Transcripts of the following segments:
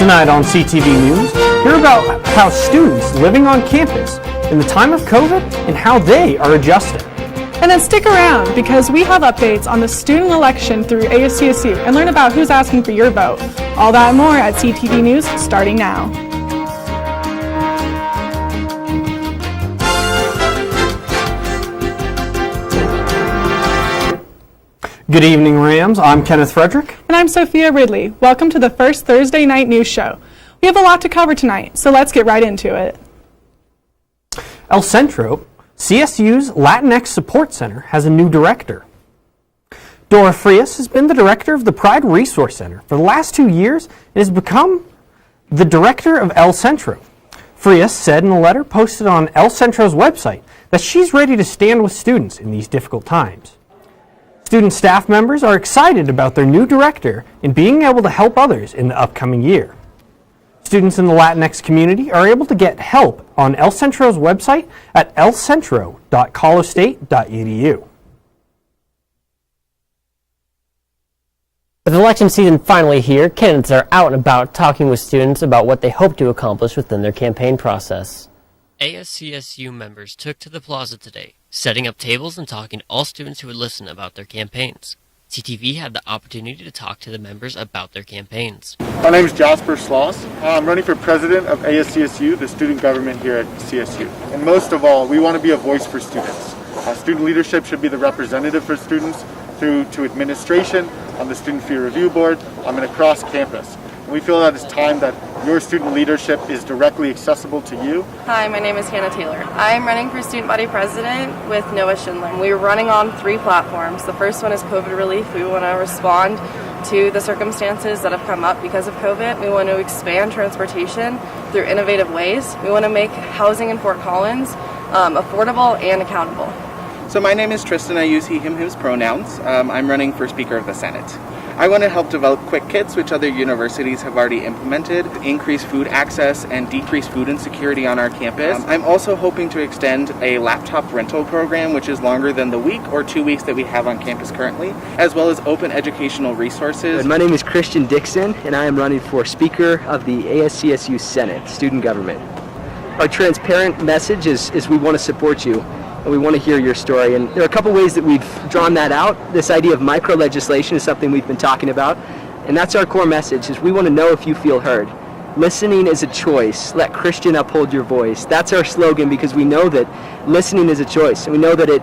Tonight on CTV News, hear about how students living on campus in the time of COVID and how they are adjusting. And then stick around because we have updates on the student election through ASCSU and learn about who's asking for your vote. All that and more at CTV News starting now. Good evening, Rams. I'm Kenneth Frederick. And I'm Sophia Ridley. Welcome to the first Thursday night news show. We have a lot to cover tonight, so let's get right into it. El Centro, CSU's Latinx Support Center, has a new director. Dora Frias has been the director of the Pride Resource Center for the last 2 years and has become the director of El Centro. Frias said in a letter posted on El Centro's website that she's ready to stand with students in these difficult times. Student staff members are excited about their new director and being able to help others in the upcoming year. Students in the Latinx community are able to get help on El Centro's website at elcentro.colostate.edu. With election season finally here, candidates are out and about talking with students about what they hope to accomplish within their campaign process. ASCSU members took to the plaza today, setting up tables and talking to all students who would listen about their campaigns. CTV had the opportunity to talk to the members about their campaigns. My name is Jasper Sloss. I'm running for president of ASCSU, the student government here at CSU. And most of all, we want to be a voice for students. Student leadership should be the representative for students through to administration, on the student fee review board, and across campus. And we feel that it's time that your student leadership is directly accessible to you. Hi, my name is Hannah Taylor. I'm running for student body president with Noah Schindler. We're running on 3 platforms. The first one is COVID relief. We want to respond to the circumstances that have come up because of COVID. We want to expand transportation through innovative ways. We want to make housing in Fort Collins affordable and accountable. So my name is Tristan. I use he, him, his pronouns. I'm running for Speaker of the Senate. I want to help develop quick kits, which other universities have already implemented, increase food access and decrease food insecurity on our campus. I'm also hoping to extend a laptop rental program, which is longer than the week or 2 weeks that we have on campus currently, as well as open educational resources. My name is Christian Dykson, and I am running for Speaker of the ASCSU Senate, Student Government. Our transparent message is we want to support you. And we want to hear your story. And there are a couple ways that we've drawn that out. This idea of micro-legislation is something we've been talking about. And that's our core message, is we want to know if you feel heard. Listening is a choice. Let Christian uphold your voice. That's our slogan because we know that listening is a choice. And we know that it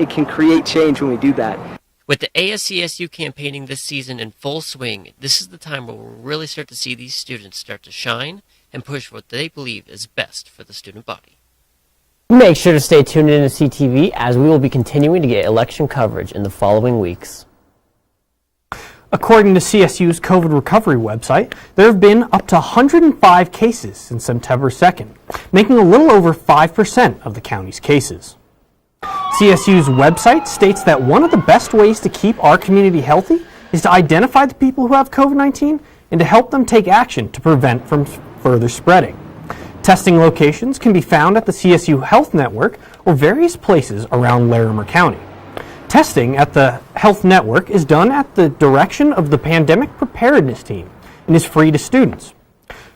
can create change when we do that. With the ASCSU campaigning this season in full swing, this is the time where we'll really start to see these students start to shine and push what they believe is best for the student body. Make sure to stay tuned in to CTV as we will be continuing to get election coverage in the following weeks. According to CSU's COVID recovery website, there have been up to 105 cases since September 2nd, making a little over 5% of the county's cases. CSU's website states that one of the best ways to keep our community healthy is to identify the people who have COVID-19 and to help them take action to prevent from further spreading. Testing locations can be found at the CSU Health Network or various places around Larimer County. Testing at the Health Network is done at the direction of the Pandemic Preparedness Team and is free to students.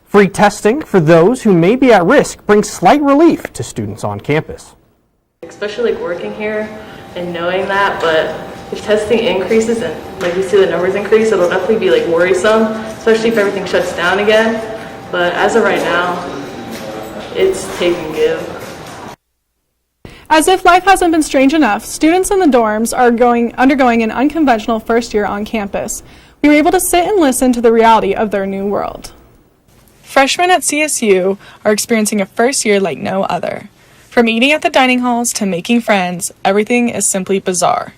Free testing for those who may be at risk brings slight relief to students on campus. Especially like working here and knowing that, but if testing increases and like we see the numbers increase, it'll definitely be like worrisome, especially if everything shuts down again. But as of right now, it's take and give. As if life hasn't been strange enough, students in the dorms are undergoing an unconventional first year on campus. We were able to sit and listen to the reality of their new world. Freshmen at CSU are experiencing a first year like no other. From eating at the dining halls to making friends, everything is simply bizarre.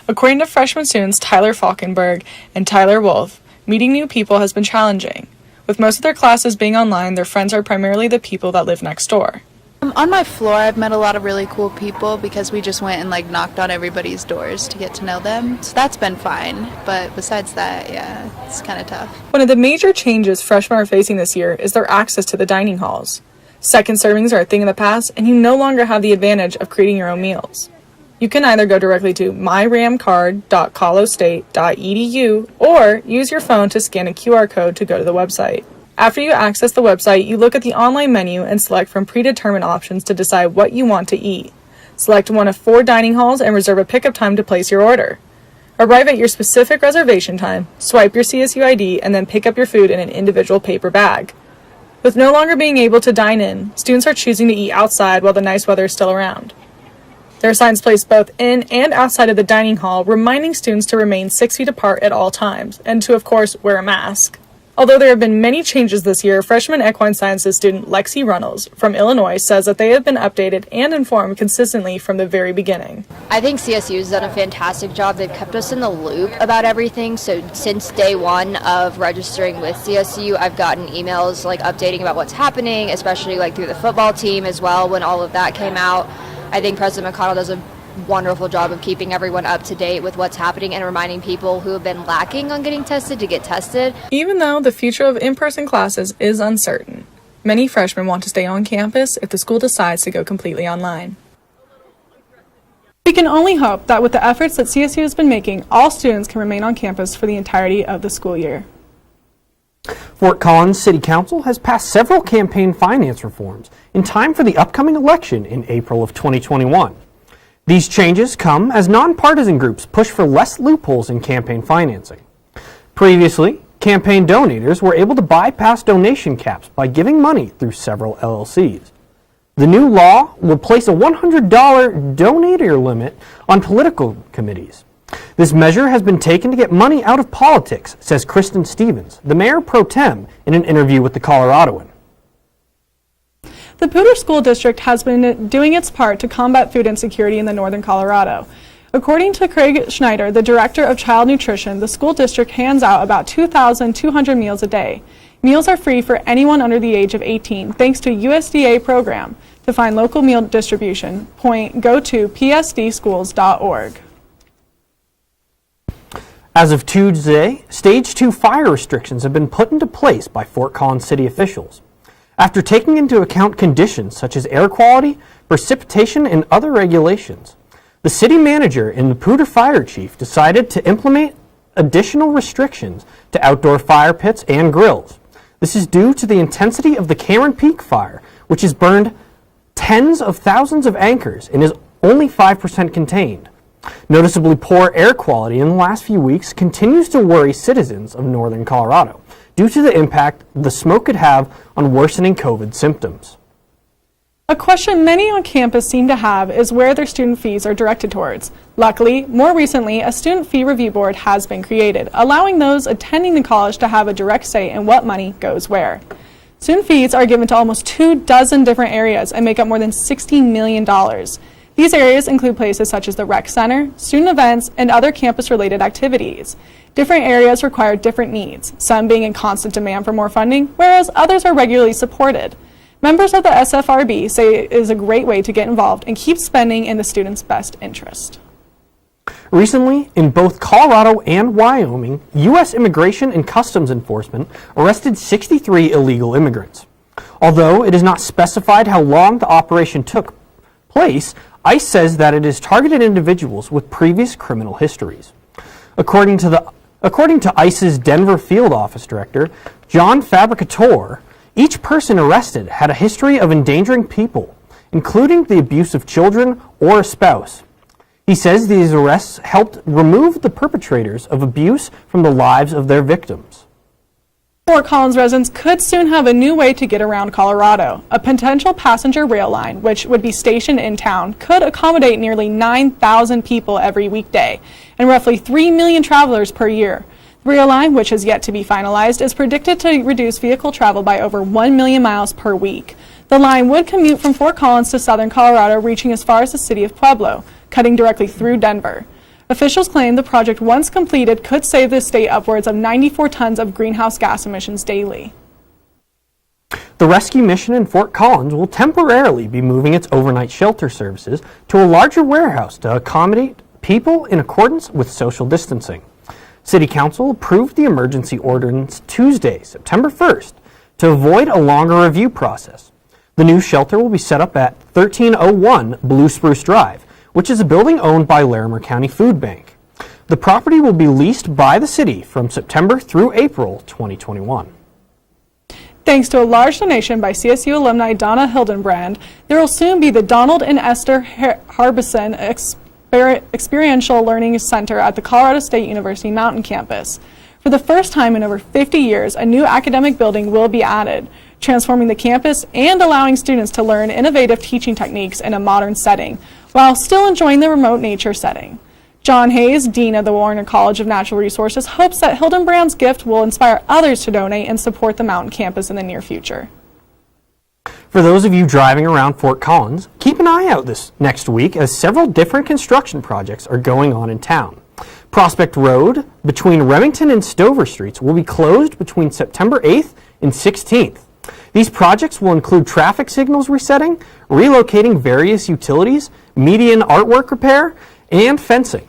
According to freshman students Tyler Falkenberg and Tyler Wolf, meeting new people has been challenging. With most of their classes being online, their friends are primarily the people that live next door. On my floor, I've met a lot of really cool people because we just went and knocked on everybody's doors to get to know them. So that's been fine. But besides that, yeah, it's kind of tough. One of the major changes freshmen are facing this year is their access to the dining halls. Second servings are a thing of the past, and you no longer have the advantage of creating your own meals. You can either go directly to myramcard.colostate.edu or use your phone to scan a QR code to go to the website. After you access the website, you look at the online menu and select from predetermined options to decide what you want to eat. Select one of 4 dining halls and reserve a pickup time to place your order. Arrive at your specific reservation time, swipe your CSU ID, and then pick up your food in an individual paper bag. With no longer being able to dine in, students are choosing to eat outside while the nice weather is still around. There are signs placed both in and outside of the dining hall reminding students to remain 6 feet apart at all times, and to, of course, wear a mask. Although there have been many changes this year, freshman equine sciences student Lexi Runnels from Illinois says that they have been updated and informed consistently from the very beginning. I think CSU has done a fantastic job. They've kept us in the loop about everything. So since day one of registering with CSU, I've gotten emails like updating about what's happening, especially like through the football team as well when all of that came out. I think President McConnell does a wonderful job of keeping everyone up to date with what's happening and reminding people who have been lacking on getting tested to get tested. Even though the future of in-person classes is uncertain, many freshmen want to stay on campus if the school decides to go completely online. We can only hope that with the efforts that CSU has been making, all students can remain on campus for the entirety of the school year. Fort Collins City Council has passed several campaign finance reforms in time for the upcoming election in April of 2021. These changes come as nonpartisan groups push for less loopholes in campaign financing. Previously, campaign donators were able to bypass donation caps by giving money through several LLCs. The new law will place a $100 donator limit on political committees. This measure has been taken to get money out of politics, says Kristen Stevens, the mayor pro tem, in an interview with the Coloradoan. The Poudre School District has been doing its part to combat food insecurity in the northern Colorado. According to Craig Schneider, the director of child nutrition, the school district hands out about 2,200 meals a day. Meals are free for anyone under the age of 18 thanks to a USDA program. To find local meal distribution, go to psdschools.org. As of Tuesday, Stage 2 fire restrictions have been put into place by Fort Collins City officials. After taking into account conditions such as air quality, precipitation, and other regulations, the city manager and the Poudre fire chief decided to implement additional restrictions to outdoor fire pits and grills. This is due to the intensity of the Cameron Peak fire, which has burned tens of thousands of acres and is only 5% contained. Noticeably poor air quality in the last few weeks continues to worry citizens of northern Colorado due to the impact the smoke could have on worsening COVID symptoms. A question many on campus seem to have is where their student fees are directed towards. Luckily, more recently, a student fee review board has been created, allowing those attending the college to have a direct say in what money goes where. Student fees are given to almost 24 different areas and make up more than $60 million. These areas include places such as the rec center, student events, and other campus-related activities. Different areas require different needs, some being in constant demand for more funding, whereas others are regularly supported. Members of the SFRB say it is a great way to get involved and keep spending in the students' best interest. Recently, in both Colorado and Wyoming, U.S. Immigration and Customs Enforcement arrested 63 illegal immigrants. Although it is not specified how long the operation took place, ICE says that it has targeted individuals with previous criminal histories. According to ICE's Denver Field Office Director, John Fabricatore, each person arrested had a history of endangering people, including the abuse of children or a spouse. He says these arrests helped remove the perpetrators of abuse from the lives of their victims. Fort Collins residents could soon have a new way to get around Colorado. A potential passenger rail line, which would be stationed in town, could accommodate nearly 9,000 people every weekday and roughly 3 million travelers per year. The rail line, which is yet to be finalized, is predicted to reduce vehicle travel by over 1 million miles per week. The line would commute from Fort Collins to southern Colorado, reaching as far as the city of Pueblo, cutting directly through Denver. Officials claim the project, once completed, could save the state upwards of 94 tons of greenhouse gas emissions daily. The rescue mission in Fort Collins will temporarily be moving its overnight shelter services to a larger warehouse to accommodate people in accordance with social distancing. City Council approved the emergency ordinance Tuesday, September 1st, to avoid a longer review process. The new shelter will be set up at 1301 Blue Spruce Drive, which is a building owned by Larimer County Food Bank. The property will be leased by the city from September through April 2021. Thanks to a large donation by CSU alumni Donna Hildenbrand, there will soon be the Donald and Esther Harbison Experiential Learning Center at the Colorado State University Mountain Campus. For the first time in over 50 years, a new academic building will be added, transforming the campus and allowing students to learn innovative teaching techniques in a modern setting, while still enjoying the remote nature setting. John Hayes, Dean of the Warner College of Natural Resources, hopes that Hildenbrand's gift will inspire others to donate and support the mountain campus in the near future. For those of you driving around Fort Collins, keep an eye out this next week as several different construction projects are going on in town. Prospect Road between Remington and Stover Streets will be closed between September 8th and 16th. These projects will include traffic signals resetting, relocating various utilities, median artwork repair, and fencing.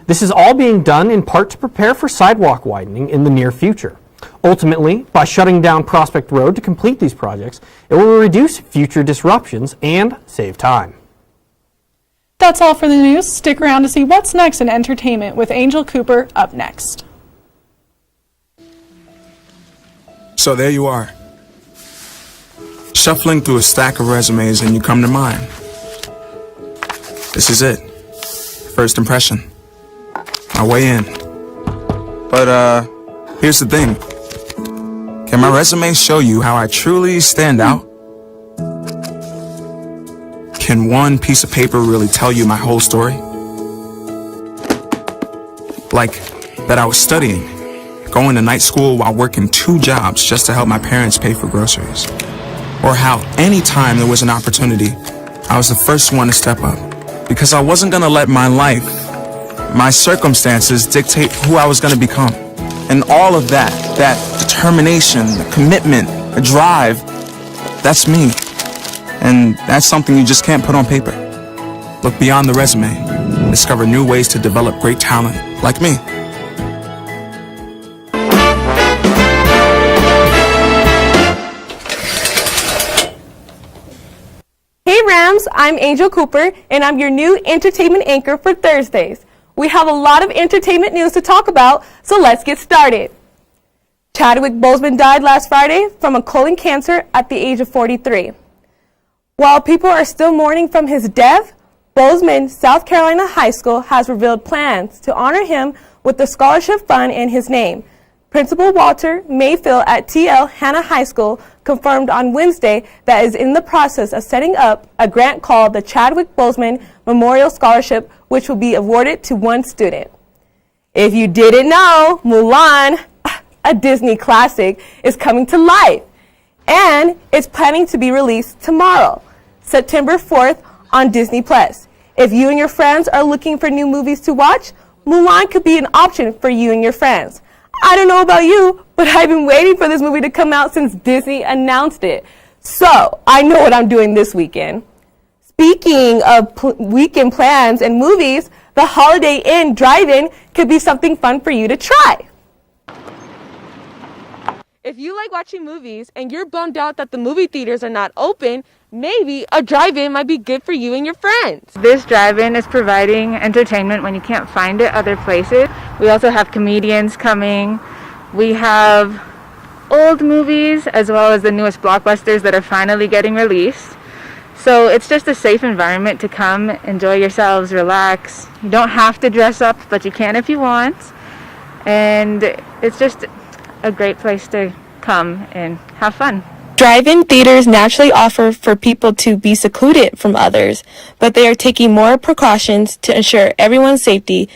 This is all being done in part to prepare for sidewalk widening in the near future. Ultimately, by shutting down Prospect Road to complete these projects, it will reduce future disruptions and save time. That's all for the news. Stick around to see what's next in entertainment with Angel Cooper up next. So there you are, shuffling through a stack of resumes and you come to mine. This is it. First impression. My way in. But here's the thing. Can my resume show you how I truly stand out? Can one piece of paper really tell you my whole story? Like that I was studying, going to night school while working 2 jobs just to help my parents pay for groceries. Or how anytime there was an opportunity, I was the first one to step up. Because I wasn't gonna let my life, my circumstances dictate who I was gonna become. And all of that determination, the commitment, the drive, that's me. And that's something you just can't put on paper. Look beyond the resume. Discover new ways to develop great talent, like me. Hey Rams, I'm Angel Cooper, and I'm your new entertainment anchor for Thursdays. We have a lot of entertainment news to talk about, so let's get started. Chadwick Boseman died last Friday from a colon cancer at the age of 43. While people are still mourning from his death, Bozeman South Carolina High School has revealed plans to honor him with a scholarship fund in his name. Principal Walter Mayfield at TL Hanna High School confirmed on Wednesday that is in the process of setting up a grant called the Chadwick Boseman Memorial Scholarship, which will be awarded to one student. If you didn't know, Mulan, a Disney classic, is coming to life, and it's planning to be released tomorrow, September 4th on Disney+. If you and your friends are looking for new movies to watch, Mulan could be an option for you and your friends. I don't know about you, but I've been waiting for this movie to come out since Disney announced it. So I know what I'm doing this weekend. Speaking of weekend plans and movies, the Holiday Inn Drive-In could be something fun for you to try. If you like watching movies and you're bummed out that the movie theaters are not open, maybe a drive-in might be good for you and your friends. This drive-in is providing entertainment when you can't find it other places. We also have comedians coming. We have old movies as well as the newest blockbusters that are finally getting released. So it's just a safe environment to come, enjoy yourselves, relax. You don't have to dress up, but you can if you want. And it's just a great place to come and have fun. Drive-in theaters naturally offer for people to be secluded from others, but they are taking more precautions to ensure everyone's safety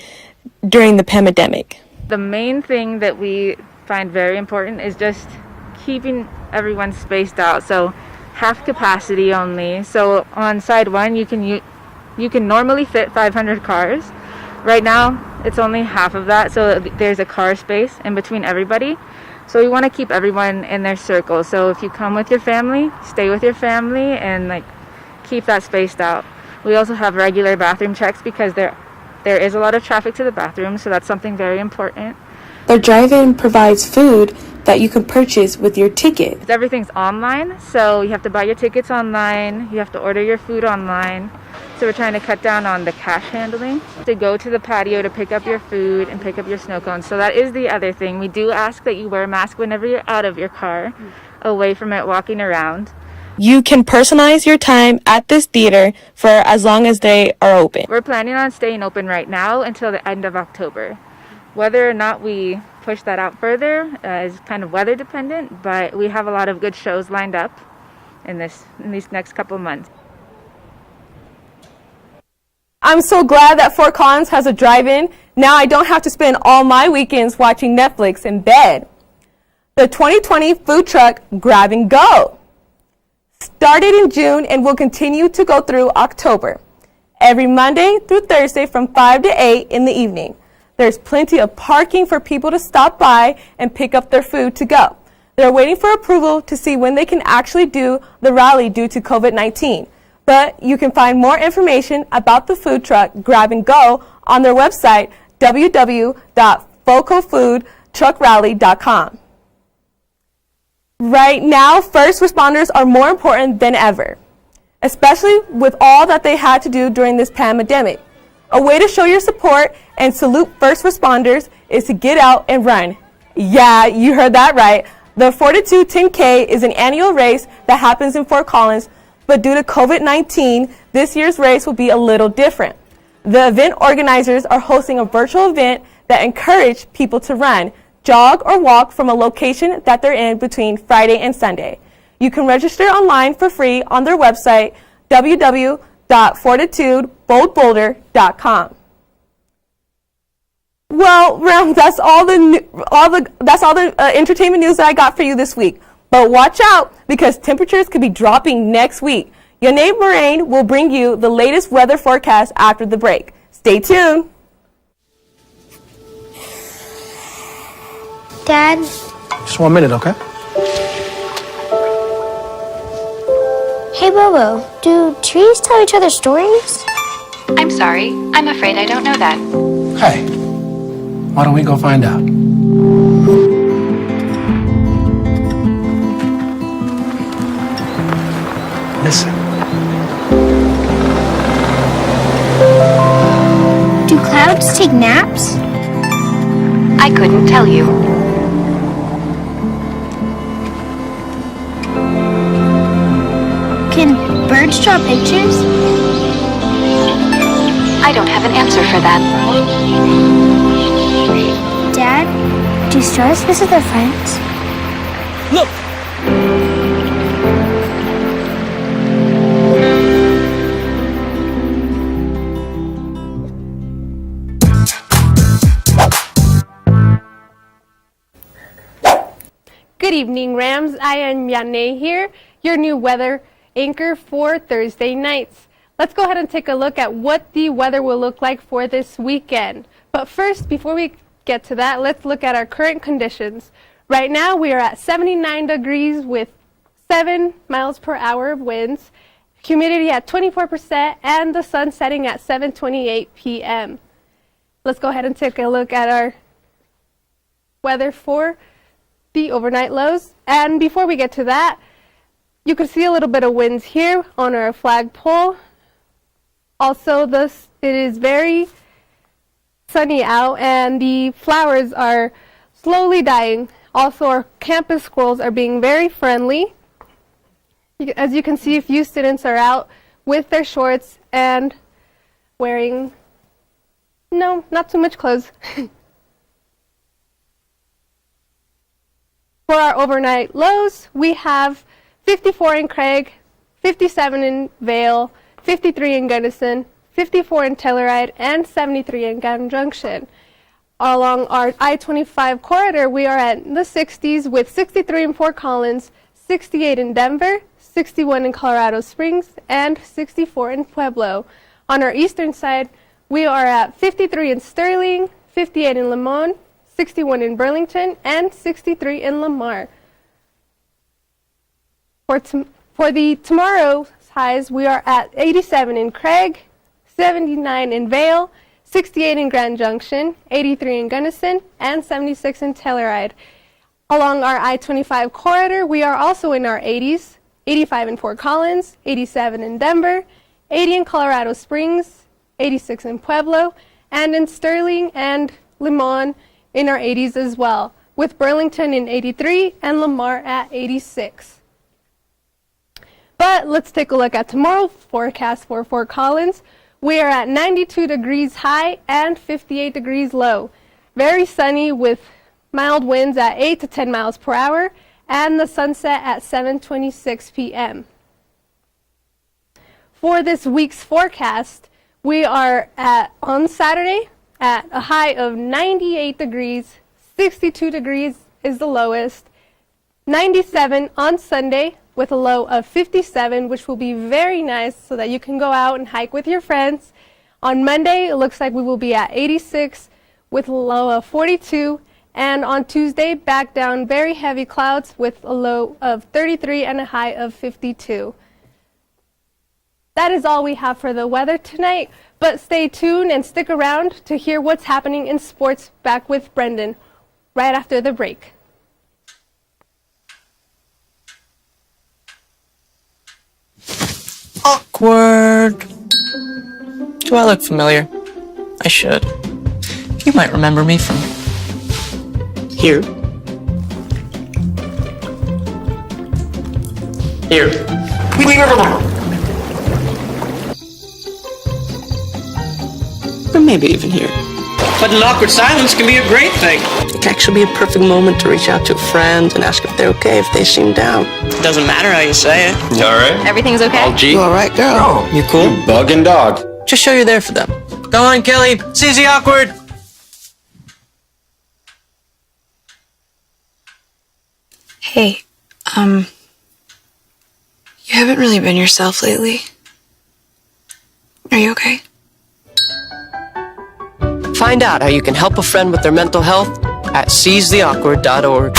during the pandemic. The main thing that we find very important is just keeping everyone spaced out. So half capacity only. So on side one, you can normally fit 500 cars. Right now, it's only half of that, so there's a car space in between everybody. So we want to keep everyone in their circle. So if you come with your family, stay with your family and keep that spaced out. We also have regular bathroom checks because there is a lot of traffic to the bathroom, so that's something very important. The drive-in provides food that you can purchase with your ticket. Everything's online, so you have to buy your tickets online, you have to order your food online. So we're trying to cut down on the cash handling. To go to the patio to pick up your food and pick up your snow cones. So that is the other thing. We do ask that you wear a mask whenever you're out of your car. away from it walking around. You can personalize your time at this theater for as long as they are open. We're planning on staying open right now until the end of October. Whether or not we push that out further is kind of weather dependent, but we have a lot of good shows lined up in these next couple months. I'm so glad that Fort Collins has a drive-in. Now I don't have to spend all my weekends watching Netflix in bed. The 2020 food truck Grab and Go started in June and will continue to go through October. Every Monday through Thursday from 5 to 8 in the evening. There's plenty of parking for people to stop by and pick up their food to go. They're waiting for approval to see when they can actually do the rally due to COVID-19. But you can find more information about the food truck Grab and Go on their website, www.focofoodtruckrally.com. Right now, first responders are more important than ever, especially with all that they had to do during this pandemic. A way to show your support and salute first responders is to get out and run. Yeah, you heard that right. The Fortitude 10K is an annual race that happens in Fort Collins, but due to COVID-19, this year's race will be a little different. The event organizers are hosting a virtual event that encourages people to run, jog, or walk from a location that they're in between Friday and Sunday. You can register online for free on their website, www.fortitudeboldboulder.com. Well, that's all the entertainment news that I got for you this week. But watch out, because temperatures could be dropping next week. Yanae Moraine will bring you the latest weather forecast after the break. Stay tuned. Dad? Just 1 minute, okay? Hey, Bobo, do trees tell each other stories? I'm sorry. I'm afraid I don't know that. Hey, why don't we go find out? Listen. Do clouds take naps? I couldn't tell you. Can birds draw pictures? I don't have an answer for that. Dad, do stars visit their friends? Look! Good evening, Rams. I am Yane here, your new weather anchor for Thursday nights. Let's go ahead and take a look at what the weather will look like for this weekend. But first, before we get to that, let's look at our current conditions. Right now, we are at 79 degrees with 7 miles per hour of winds, humidity at 24%, and the sun setting at 7:28 p.m. Let's go ahead and take a look at our weather for the overnight lows. And before we get to that, you can see a little bit of winds here on our flagpole. Also, it is very sunny out and the flowers are slowly dying. Also, our campus squirrels are being very friendly. As you can see, a few students are out with their shorts and wearing, no, not too much clothes. For our overnight lows, we have 54 in Craig, 57 in Vale, 53 in Gunnison, 54 in Telluride, and 73 in Grand Junction. Along our I-25 corridor, we are at the 60s with 63 in Fort Collins, 68 in Denver, 61 in Colorado Springs, and 64 in Pueblo. On our eastern side, we are at 53 in Sterling, 58 in Limon, 61 in Burlington, and 63 in Lamar. For the tomorrow's highs, we are at 87 in Craig, 79 in Vale, 68 in Grand Junction, 83 in Gunnison, and 76 in Telluride. Along our I-25 corridor, we are also in our 80s, 85 in Fort Collins, 87 in Denver, 80 in Colorado Springs, 86 in Pueblo, and in Sterling and Limon in our 80s as well, with Burlington in 83 and Lamar at 86. But let's take a look at tomorrow's forecast for Fort Collins. We are at 92 degrees high and 58 degrees low. Very sunny with mild winds at 8 to 10 miles per hour and the sunset at 7:26 p.m. For this week's forecast, we are on Saturday at a high of 98 degrees, 62 degrees is the lowest, 97 on Sunday with a low of 57, which will be very nice so that you can go out and hike with your friends. On Monday, it looks like we will be at 86 with a low of 42, and on Tuesday, back down very heavy clouds with a low of 33 and a high of 52. That is all we have for the weather tonight, but stay tuned and stick around to hear what's happening in sports back with Brendon right after the break. Awkward. Do I look familiar? I should. You might remember me from here. Here. Or maybe even here. But an awkward silence can be a great thing. It can actually be a perfect moment to reach out to a friend and ask if they're okay if they seem down. It doesn't matter how you say it. You alright? Everything's okay? All G? You alright, girl? You cool? You bugging dog. Just show you're there for them. Go on, Kelly. Seize the awkward. Hey, you haven't really been yourself lately. Are you okay? Find out how you can help a friend with their mental health at seizetheawkward.org.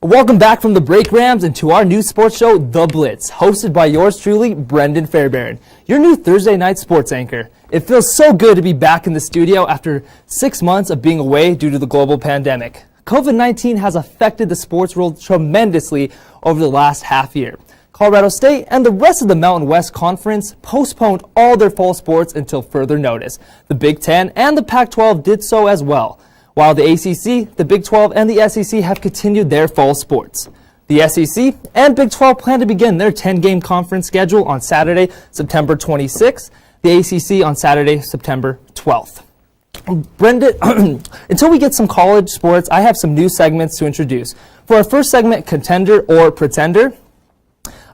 Welcome back from the break, Rams, and to our new sports show, The Blitz, hosted by yours truly, Brendon Fairbairn, your new Thursday night sports anchor. It feels so good to be back in the studio after 6 months of being away due to the global pandemic. COVID-19 has affected the sports world tremendously over the last half year. Colorado State and the rest of the Mountain West Conference postponed all their fall sports until further notice. The Big Ten and the Pac-12 did so as well, while the ACC, the Big 12, and the SEC have continued their fall sports. The SEC and Big 12 plan to begin their 10-game conference schedule on Saturday, September 26th, the ACC on Saturday, September 12th. Brendon, until we get some college sports, I have some new segments to introduce. For our first segment, Contender or Pretender,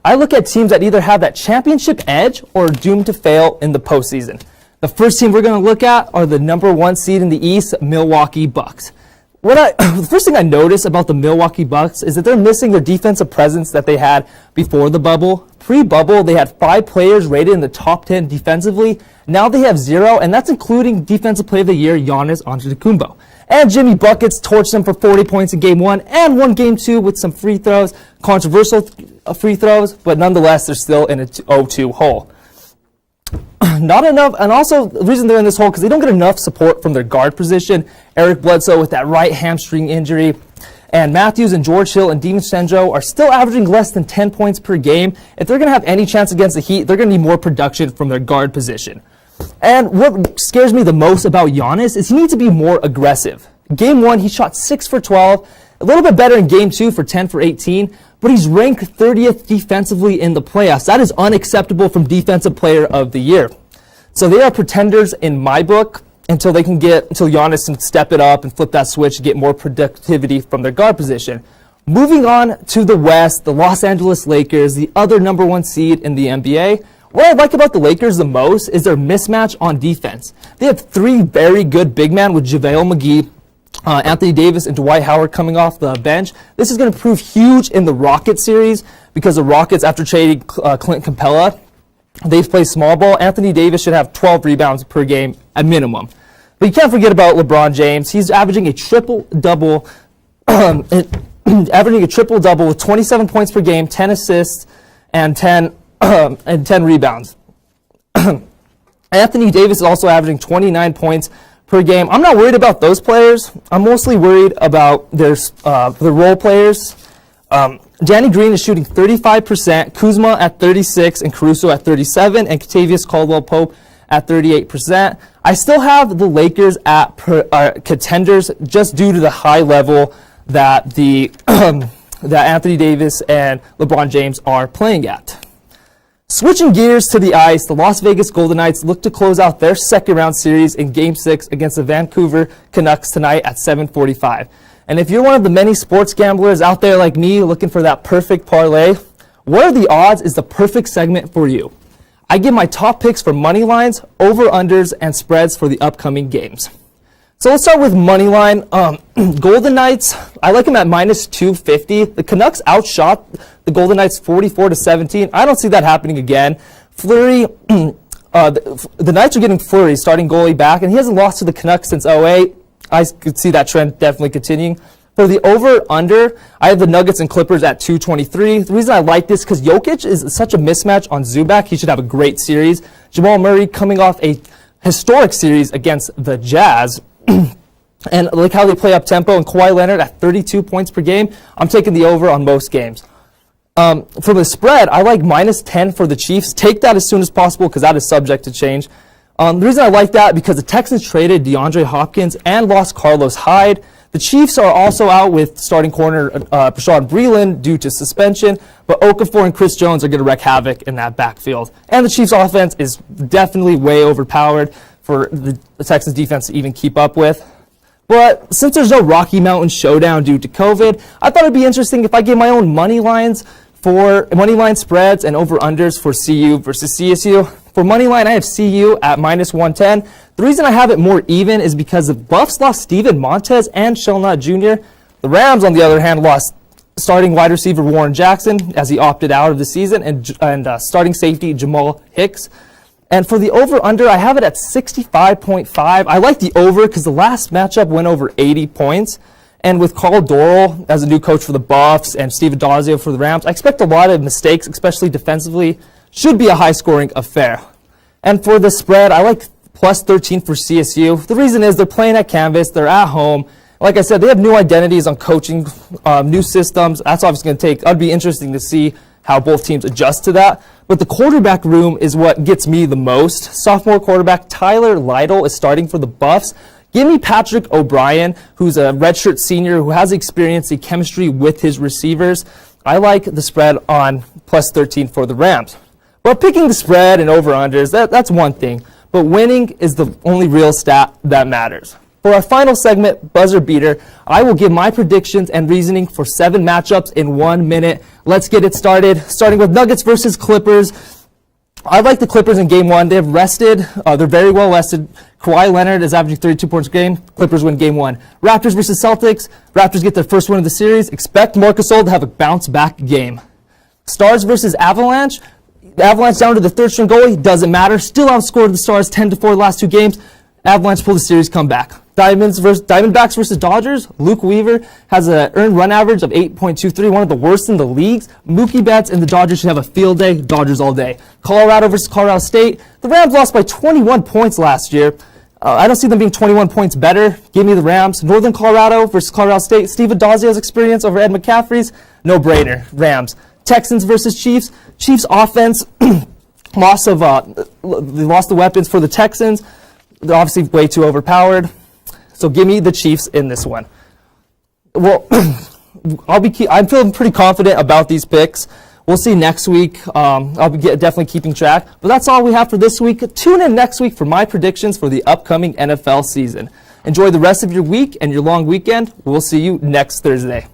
I look at teams that either have that championship edge or are doomed to fail in the postseason. The first team we're going to look at are the number 1 seed in the East, Milwaukee Bucks. The first thing I notice about the Milwaukee Bucks is that they're missing their defensive presence that they had before the bubble. Pre-bubble, they had 5 players rated in the top 10 defensively. Now they have 0, and that's including Defensive Player of the Year, Giannis Antetokounmpo. And Jimmy Buckets torched them for 40 points in Game 1 and won Game 2 with some free throws, controversial free throws, but nonetheless, they're still in a 0-2 hole. Not enough, and also the reason they're in this hole because they don't get enough support from their guard position. Eric Bledsoe with that right hamstring injury, and Matthews and George Hill and DiVincenzo are still averaging less than 10 points per game. If they're going to have any chance against the Heat, they're going to need more production from their guard position. And what scares me the most about Giannis is he needs to be more aggressive. Game 1, he shot 6 for 12, a little bit better in Game 2 for 10 for 18, but he's ranked 30th defensively in the playoffs. That is unacceptable from Defensive Player of the Year. So they are pretenders in my book until Giannis can step it up and flip that switch and get more productivity from their guard position. Moving on to the West, the Los Angeles Lakers, the other number 1 seed in the NBA. What I like about the Lakers the most is their mismatch on defense. They have 3 very good big men with JaVale McGee, Anthony Davis, and Dwight Howard coming off the bench. This is going to prove huge in the Rockets series because the Rockets, after trading Clint Capella, they've played small ball. Anthony Davis should have 12 rebounds per game at minimum. But you can't forget about LeBron James. He's averaging a triple-double with 27 points per game, 10 assists, and 10 rebounds. Anthony Davis is also averaging 29 points per game. I'm not worried about those players. I'm mostly worried about their role players. Danny Green is shooting 35%, Kuzma at 36%, and Caruso at 37%, and Kentavious Caldwell-Pope at 38%. I still have the Lakers at contenders just due to the high level that that Anthony Davis and LeBron James are playing at. Switching gears to the ice, the Las Vegas Golden Knights look to close out their second round series in Game 6 against the Vancouver Canucks tonight at 7:45. And if you're one of the many sports gamblers out there like me looking for that perfect parlay, What Are the Odds is the perfect segment for you. I give my top picks for money lines, over-unders, and spreads for the upcoming games. So let's start with money line. Golden Knights, I like them at minus 250. The Canucks outshot the Golden Knights 44-17. I don't see that happening again. Fleury, the Knights are getting Fleury, starting goalie, back, and he hasn't lost to the Canucks since 2008. I could see that trend definitely continuing. For the over-under, I have the Nuggets and Clippers at 223. The reason I like this is because Jokic is such a mismatch on Zubac. He should have a great series. Jamal Murray coming off a historic series against the Jazz. And like how they play up tempo, and Kawhi Leonard at 32 points per game. I'm taking the over on most games. For the spread, I like minus 10 for the Chiefs. Take that as soon as possible because that is subject to change. The reason I like that because the Texans traded DeAndre Hopkins and lost Carlos Hyde. The Chiefs are also out with starting corner Bashaud Breeland due to suspension, but Okafor and Chris Jones are going to wreak havoc in that backfield. And the Chiefs' offense is definitely way overpowered for the Texans' defense to even keep up with. But since there's no Rocky Mountain Showdown due to COVID, I thought it'd be interesting if I gave my own money lines for money line spreads and over-unders for CU versus CSU. For money line, I have CU at minus 110. The reason I have it more even is because the Buffs lost Steven Montez and Shelnut Jr. The Rams, on the other hand, lost starting wide receiver Warren Jackson as he opted out of the season, and starting safety Jamal Hicks. And for the over-under, I have it at 65.5. I like the over because the last matchup went over 80 points. And with Carl Dorrell as a new coach for the Buffs and Steve Adazio for the Rams, I expect a lot of mistakes, especially defensively. Should be a high-scoring affair. And for the spread, I like plus 13 for CSU. The reason is they're playing at Canvas. They're at home. Like I said, they have new identities on coaching, new systems. That's obviously going to take. It'd be interesting to see how both teams adjust to that. But the quarterback room is what gets me the most. Sophomore quarterback Tyler Lytle is starting for the Buffs. Give me Patrick O'Brien, who's a redshirt senior who has experience in chemistry with his receivers. I like the spread on plus 13 for the Rams. Well, picking the spread and over-unders, that's one thing. But winning is the only real stat that matters. For our final segment, Buzzer Beater, I will give my predictions and reasoning for 7 matchups in 1 minute. Let's get it started. Starting with Nuggets versus Clippers. I like the Clippers in Game 1. They have rested. They're very well rested. Kawhi Leonard is averaging 32 points per game. Clippers win Game 1. Raptors versus Celtics. Raptors get their first win of the series. Expect Marc Gasol to have a bounce-back game. Stars versus Avalanche. The Avalanche down to the third-string goalie. Doesn't matter. Still outscored the Stars 10-4 the last 2 games. Avalanche pull the series comeback. Diamondbacks versus Dodgers. Luke Weaver has an earned run average of 8.23, one of the worst in the leagues. Mookie Betts and the Dodgers should have a field day. Dodgers all day. Colorado versus Colorado State. The Rams lost by 21 points last year. I don't see them being 21 points better. Give me the Rams. Northern Colorado versus Colorado State. Steve Adazio's experience over Ed McCaffrey's. No-brainer. Rams. Texans versus Chiefs. Chiefs offense. They lost the weapons for the Texans. They're obviously way too overpowered. So give me the Chiefs in this one. Well, I'm feeling pretty confident about these picks. We'll see next week. I'll be definitely keeping track. But that's all we have for this week. Tune in next week for my predictions for the upcoming NFL season. Enjoy the rest of your week and your long weekend. We'll see you next Thursday.